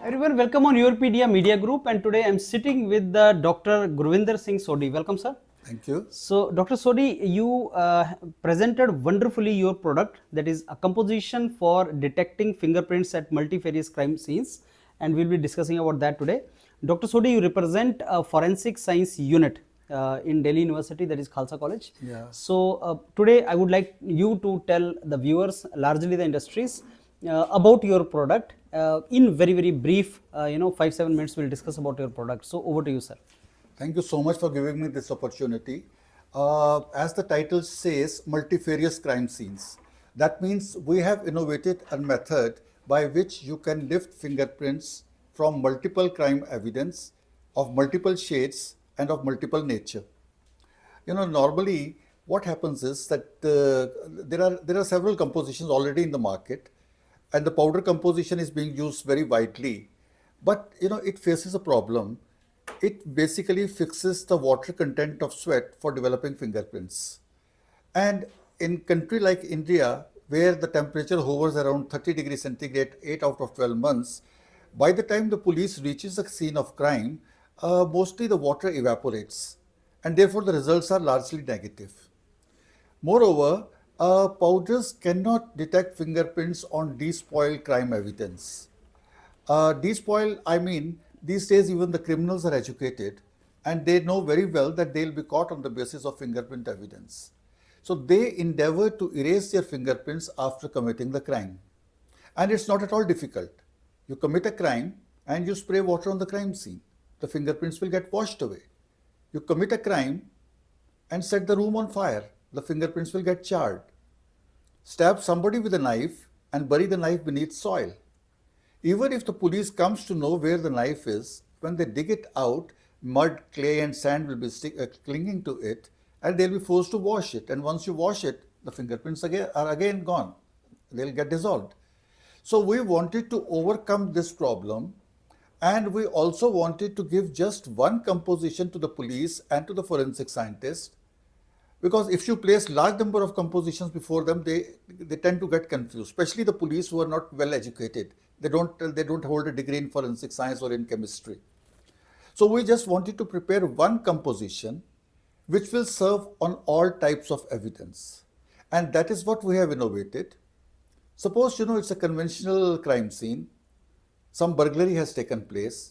Everyone, welcome on YourPedia Media Group, and today I'm sitting with Dr. Gurvinder Singh Sodhi. Welcome, sir. Thank you. So, Dr. Sodhi, you presented wonderfully your product, that is a composition for detecting fingerprints at multifarious crime scenes, and we'll be discussing about that today. Dr. Sodhi, you represent a forensic science unit in Delhi University, that is Khalsa College. Yeah. So, today I would like you to tell the viewers, largely the industries, about your product in very brief, 5-7 minutes we'll discuss about your product. So over to you, sir. Thank you so much for giving me this opportunity. As the title says, multifarious crime scenes. That means we have innovated a method by which you can lift fingerprints from multiple crime evidence of multiple shades and of multiple nature. Normally what happens is that there are several compositions already in the market, and the powder composition is being used very widely. But it faces a problem. It basically fixes the water content of sweat for developing fingerprints. And in country like India, where the temperature hovers around 30 degrees centigrade 8 out of 12 months, by the time the police reaches the scene of crime, mostly the water evaporates, and therefore the results are largely negative. Moreover, powders cannot detect fingerprints on despoiled crime evidence. Despoiled, I mean, these days even the criminals are educated and they know very well that they'll be caught on the basis of fingerprint evidence. So they endeavor to erase their fingerprints after committing the crime. And it's not at all difficult. You commit a crime and you spray water on the crime scene. The fingerprints will get washed away. You commit a crime and set the room on fire. The fingerprints will get charred. Stab somebody with a knife and bury the knife beneath soil. Even if the police comes to know where the knife is, when they dig it out, mud, clay and sand will be clinging to it, and they'll be forced to wash it. And once you wash it, the fingerprints are again gone. They'll get dissolved. So we wanted to overcome this problem, and we also wanted to give just one composition to the police and to the forensic scientists. Because if you place large number of compositions before them, they tend to get confused, especially the police who are not well educated. They don't hold a degree in forensic science or in chemistry. So we just wanted to prepare one composition which will serve on all types of evidence. And that is what we have innovated. Suppose, it's a conventional crime scene. Some burglary has taken place.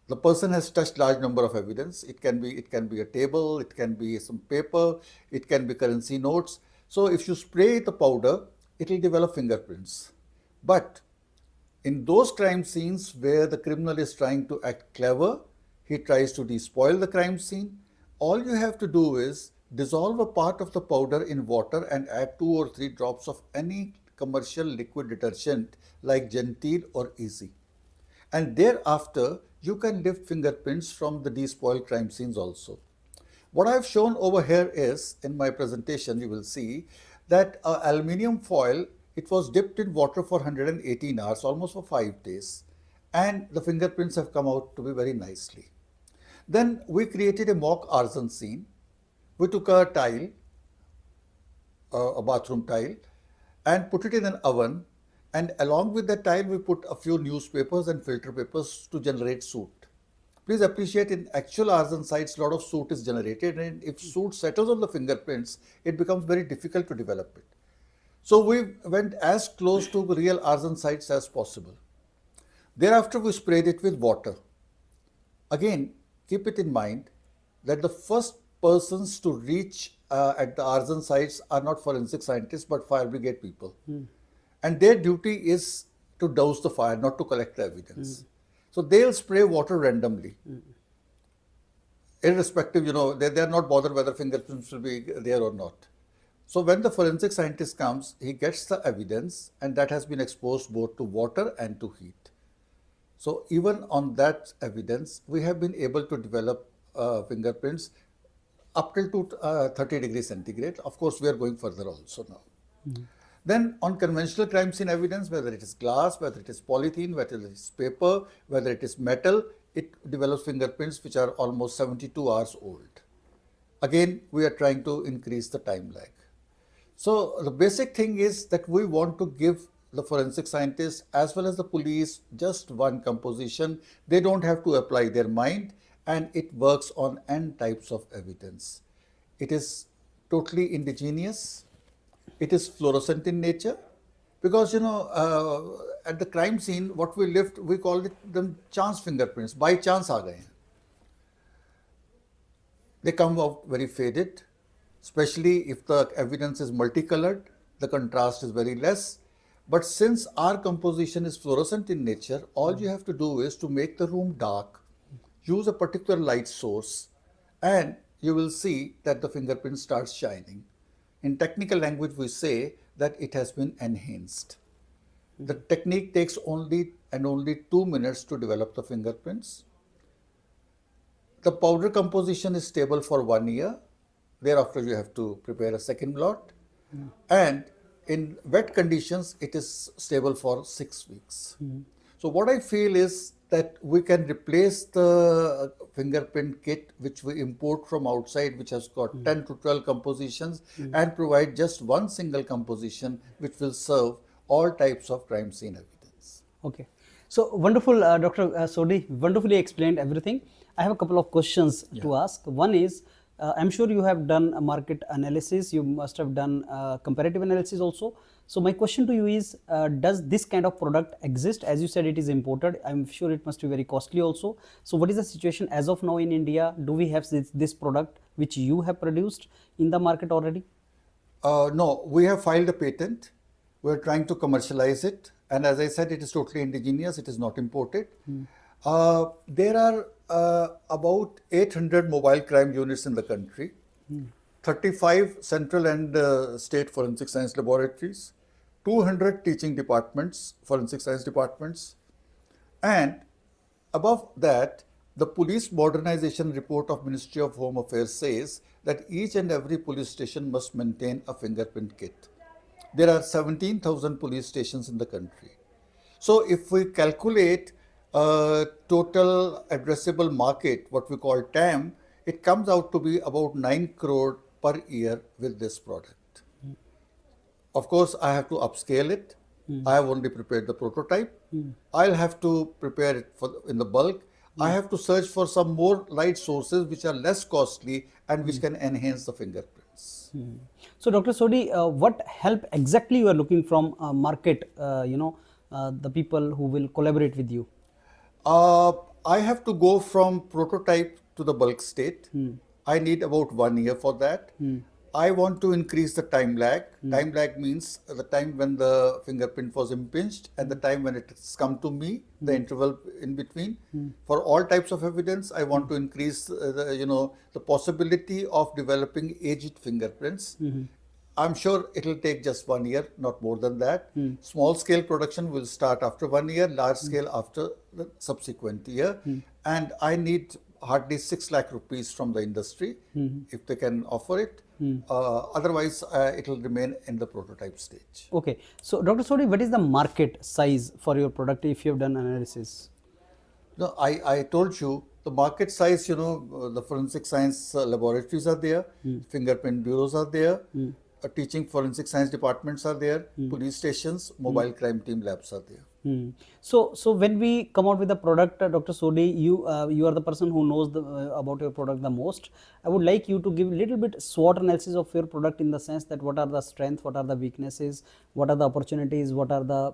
The person has touched large number of evidence. It can be a table, it can be some paper, it can be currency notes. So if you spray the powder, it will develop fingerprints. But in those crime scenes where the criminal is trying to act clever, he tries to despoil the crime scene, all you have to do is dissolve a part of the powder in water and add 2 or 3 drops of any commercial liquid detergent like Gentile or Easy. And thereafter, you can lift fingerprints from the despoiled crime scenes also. What I've shown over here is, in my presentation, you will see that aluminium foil, it was dipped in water for 118 hours, almost for 5 days. And the fingerprints have come out to be very nicely. Then we created a mock arson scene. We took a tile, a bathroom tile, and put it in an oven. And along with that tile, we put a few newspapers and filter papers to generate soot. Please appreciate, in actual arson sites, a lot of soot is generated, and if soot settles on the fingerprints, it becomes very difficult to develop it. So we went as close to real arson sites as possible. Thereafter, we sprayed it with water. Again, keep it in mind that the first persons to reach at the arson sites are not forensic scientists, but fire brigade people. And their duty is to douse the fire, not to collect the evidence. So they'll spray water randomly. Irrespective, they're not bothered whether fingerprints will be there or not. So when the forensic scientist comes, he gets the evidence, and that has been exposed both to water and to heat. So even on that evidence, we have been able to develop fingerprints up till to 30 degrees centigrade. Of course, we are going further also now. Then on conventional crime scene evidence, whether it is glass, whether it is polythene, whether it is paper, whether it is metal, it develops fingerprints which are almost 72 hours old. Again, we are trying to increase the time lag. So the basic thing is that we want to give the forensic scientist as well as the police just one composition. They don't have to apply their mind, and it works on n types of evidence. It is totally indigenous. It is fluorescent in nature because at the crime scene, what we left, we call it them chance fingerprints. By chance aa gaye hain. They come out very faded, especially if the evidence is multicolored, the contrast is very less. But since our composition is fluorescent in nature, all you have to do is to make the room dark, use a particular light source, and you will see that the fingerprint starts shining. In technical language, we say that it has been enhanced. The technique takes only 2 minutes to develop the fingerprints. The powder composition is stable for 1 year. Thereafter, you have to prepare a second lot. And in wet conditions, it is stable for 6 weeks. So what I feel is that we can replace the fingerprint kit which we import from outside, which has got 10 to 12 compositions, and provide just one single composition which will serve all types of crime scene evidence. Okay. So wonderful, Dr. Sodhi, wonderfully explained everything. I have a couple of questions to ask. One is, I'm sure you have done a market analysis, you must have done comparative analysis also. So my question to you is, does this kind of product exist? As you said, it is imported. I'm sure it must be very costly also. So what is the situation as of now in India? Do we have this product which you have produced in the market already? No, we have filed a patent. We're trying to commercialize it. And as I said, it is totally indigenous. It is not imported. There are about 800 mobile crime units in the country, 35 central and state forensic science laboratories, 200 teaching departments, forensic science departments, and above that, the police modernization report of Ministry of Home Affairs says that each and every police station must maintain a fingerprint kit. There are 17,000 police stations in the country. So if we calculate total addressable market, what we call TAM, it comes out to be about 9 crore per year with this product. Of course, I have to upscale it. I have only prepared the prototype. I'll have to prepare it in the bulk. I have to search for some more light sources which are less costly and which can enhance the fingerprints. So, Dr. Sodhi, what help exactly you are looking from market, the people who will collaborate with you? I have to go from prototype to the bulk state. I need about 1 year for that. I want to increase the time lag. Time lag means the time when the fingerprint was impinged and the time when it has come to me, the interval in between. For all types of evidence, I want to increase the possibility of developing aged fingerprints. I'm sure it will take just 1 year, not more than that. Small scale production will start after 1 year, large scale after the subsequent year. And I need hardly 6 lakh rupees from the industry if they can offer it. Otherwise, it will remain in the prototype stage. Okay. So, Dr. Sodhi, what is the market size for your product if you have done analysis? No, I told you the market size, the forensic science laboratories are there, fingerprint bureaus are there, teaching forensic science departments are there, police stations, mobile crime team labs are there. So when we come out with the product, Dr. Sodhi, you are the person who knows about your product the most. I would like you to give a little bit SWOT analysis of your product in the sense that what are the strengths, what are the weaknesses, what are the opportunities, what are the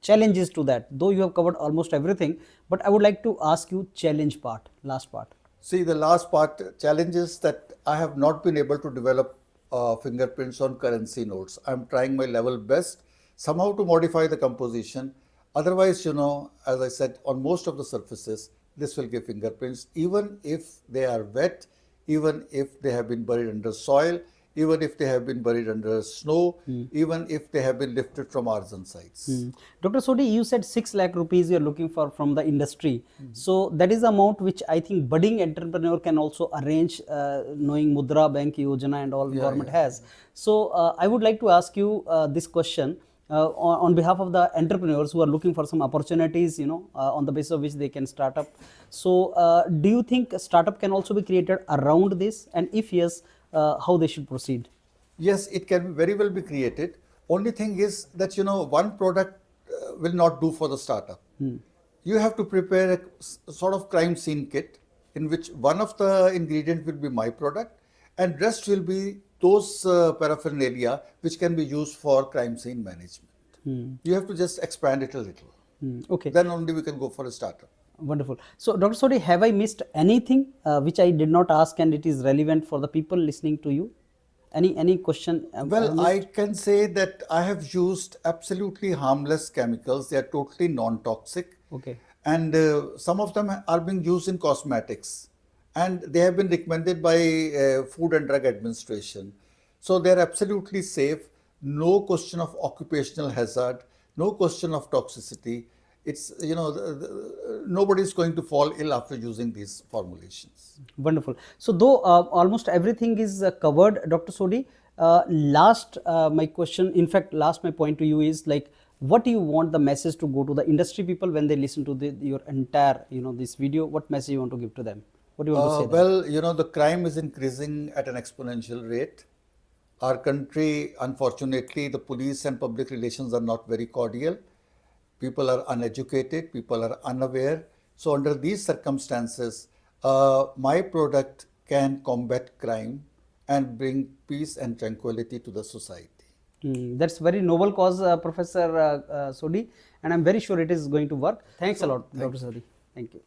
challenges to that. Though you have covered almost everything, but I would like to ask you challenge part, last part. See, the last part, challenges that I have not been able to develop fingerprints on currency notes. I'm trying my level best somehow to modify the composition. Otherwise, as I said, on most of the surfaces, this will give fingerprints, even if they are wet, even if they have been buried under soil, even if they have been buried under snow, even if they have been lifted from arson sites. Dr. Sodhi, you said 6 lakh rupees you are looking for from the industry. So that is the amount which I think budding entrepreneur can also arrange, knowing Mudra Bank Yojana and all government has. So I would like to ask you this question. On behalf of the entrepreneurs who are looking for some opportunities, on the basis of which they can start up. So, do you think a startup can also be created around this? And if yes, how they should proceed? Yes, it can very well be created. Only thing is that, one product will not do for the startup. You have to prepare a sort of crime scene kit in which one of the ingredient will be my product and rest will be those paraphernalia which can be used for crime scene management. You have to just expand it a little. Okay. Then only we can go for a startup. Wonderful. So, Dr. Sodhi, have I missed anything which I did not ask and it is relevant for the people listening to you? Any question? Well, I can say that I have used absolutely harmless chemicals. They are totally non-toxic. Okay. And some of them are being used in cosmetics. And they have been recommended by Food and Drug Administration. So they are absolutely safe. No question of occupational hazard. No question of toxicity. It's, nobody is going to fall ill after using these formulations. Wonderful. So, though almost everything is covered, Dr. Sodhi, last my question, in fact, last my point to you is like, what do you want the message to go to the industry people when they listen to your entire, this video? What message you want to give to them? What do you want to say? Well, the crime is increasing at an exponential rate. Our country, unfortunately, the police and public relations are not very cordial. People are uneducated, people are unaware. So under these circumstances, my product can combat crime and bring peace and tranquility to the society. That's very noble cause, Professor Sodhi, and I'm very sure it is going to work. Thanks a lot, Dr. Sodhi. Thank you.